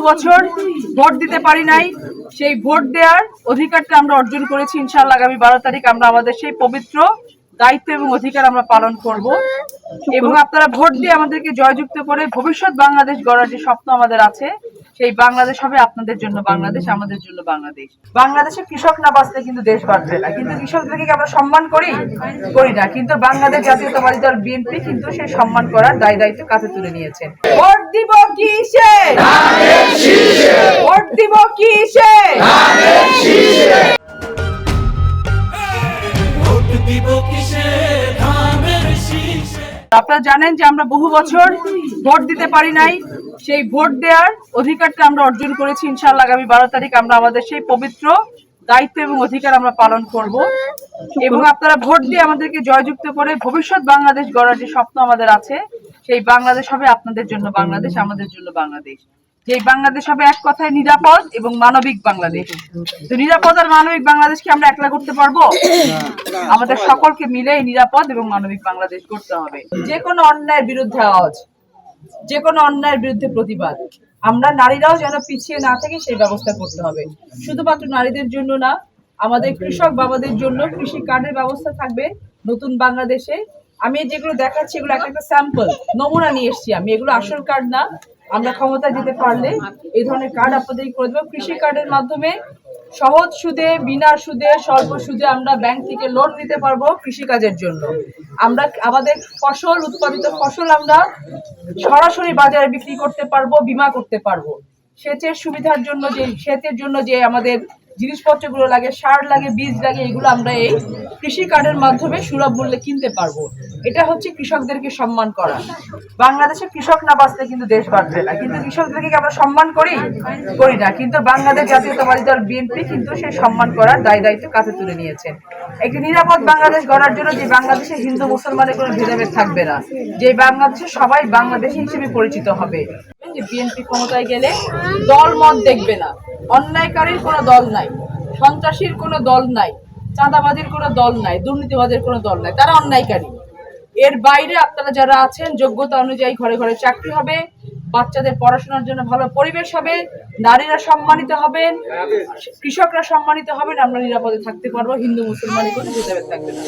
বছর ভোট দিতে পারি নাই, সেই ভোট দেওয়ার অধিকারটা আমরা অর্জন করেছি। ইনশাআল্লাহ আগামী 12 তারিখ আমরা আমাদের সেই পবিত্র দায়িত্ব এবং অধিকার আমরা পালন করব এবং আপনারা ভোট দিয়ে আমাদেরকে জয়যুক্ত করে ভবিষ্যৎ বাংলাদেশ গড়ার যে স্বপ্ন আমাদের আছে, সেই বাংলাদেশ হবে আপনাদের জন্য বাংলাদেশ, আমাদের জন্য বাংলাদেশ। বাংলাদেশে কৃষক না বাঁচলে কিন্তু দেশ বাঁচবে না। কিন্তু কৃষকদেরকে আমরা সম্মান করি না, কিন্তু বাংলাদেশ জাতীয়তাবাদী দল বিএনপি কিন্তু সেই সম্মান করার দায়িত্ব কাঁধে তুলে নিয়েছেন। ভোট দিব কিসে? ভোট দিব কিসে? আপনারা জানেন যে আমরা বহু বছর ভোট দিতে পারি নাই, সেই ভোট দেওয়ার অধিকারটা আমরা অর্জন করেছি। ইনশাআল্লাহ আগামী 12 তারিখ আমরা আমাদের সেই পবিত্র দায়িত্ব এবং অধিকার আমরা পালন করব এবং আপনারা ভোট দিয়ে আমাদেরকে জয়যুক্ত করে ভবিষ্যৎ বাংলাদেশ গড়ার যে স্বপ্ন আমাদের আছে, সেই বাংলাদেশ হবে আপনাদের জন্য বাংলাদেশ, আমাদের জন্য বাংলাদেশ। যে বাংলাদেশ হবে এক কথায় নিরাপদ এবং মানবিক বাংলাদেশ। তো নিরাপদ আর মানবিক বাংলাদেশ কি আমরা একলা করতে পারবো? আমাদের সকলকে মিলে নিরাপদ এবং মানবিক বাংলাদেশ করতে হবে। যে কোনো অন্যায়ের বিরুদ্ধে আওয়াজ, যে কোনো অন্যায়ের বিরুদ্ধে প্রতিবাদ, আমরা নারীরাও যেন পিছিয়ে না থাকি সেই ব্যবস্থা করতে হবে। শুধুমাত্র নারীদের জন্য না, আমাদের কৃষক বাবাদের জন্য কৃষি কার্ডের ব্যবস্থা থাকবে নতুন বাংলাদেশে। আমি যেগুলো দেখাচ্ছি এগুলো একটা স্যাম্পল, নমুনা নিয়ে এসেছি আমি, এগুলো আসল কার্ড না। আমরা ক্ষমতায় যেতে পারলে এই ধরনের কার্ড আপনাদের করে দেবো। কৃষি কার্ডের মাধ্যমে সহজ সুদে, বিনা সুদে, স্বল্প সুদে আমরা ব্যাংক থেকে লোন নিতে পারবো কৃষিকাজের জন্য। আমরা আমাদের ফসল, উৎপাদিত ফসল আমরা সরাসরি বাজারে বিক্রি করতে পারবো, বীমা করতে পারবো। সেচের সুবিধার জন্য সেচের জন্য যে আমাদের জিনিসপত্রগুলো লাগে, সার লাগে, বীজ লাগে, এগুলো আমরা এই কৃষি কার্ডের মাধ্যমে সুলভ মূল্যে কিনতে পারবো। এটা হচ্ছে কৃষকদেরকে সম্মান করা। বাংলাদেশে কৃষক না বাঁচলে কিন্তু দেশ বাঁচবে না। কিন্তু কৃষকদেরকে আমরা সম্মান করি না, কিন্তু বাংলাদেশ জাতীয়তাবাদী দল বিএনপি কিন্তু সেই সম্মান করার দায়িত্ব কাঁধে তুলে নিয়েছেন। একটি নিরাপদ বাংলাদেশ গড়ার জন্য যে বাংলাদেশে হিন্দু মুসলমানের কোনো ভেদাভেদ থাকবে না, যে বাংলাদেশে সবাই বাংলাদেশী হিসেবে পরিচিত হবে। যে বিএনপি ক্ষমতায় গেলে দল মত দেখবে না, অন্যায়কারীর কোনো দল নাই, সন্ত্রাসীর কোনো দল নাই, চাঁদাবাজির কোনো দল নাই, দুর্নীতিবাজের কোনো দল নাই, তারা অন্যায়কারী। এর বাইরে আপনারা যারা আছেন যোগ্যতা অনুযায়ী ঘরে ঘরে চাকরি হবে, বাচ্চাদের পড়াশোনার জন্য ভালো পরিবেশ হবে, নারীরা সম্মানিত হবেন, কৃষকরা সম্মানিত হবেন, আমরা নিরাপদে থাকতে পারবো, হিন্দু মুসলমানের কোনো ভেদাভেদ থাকবে না।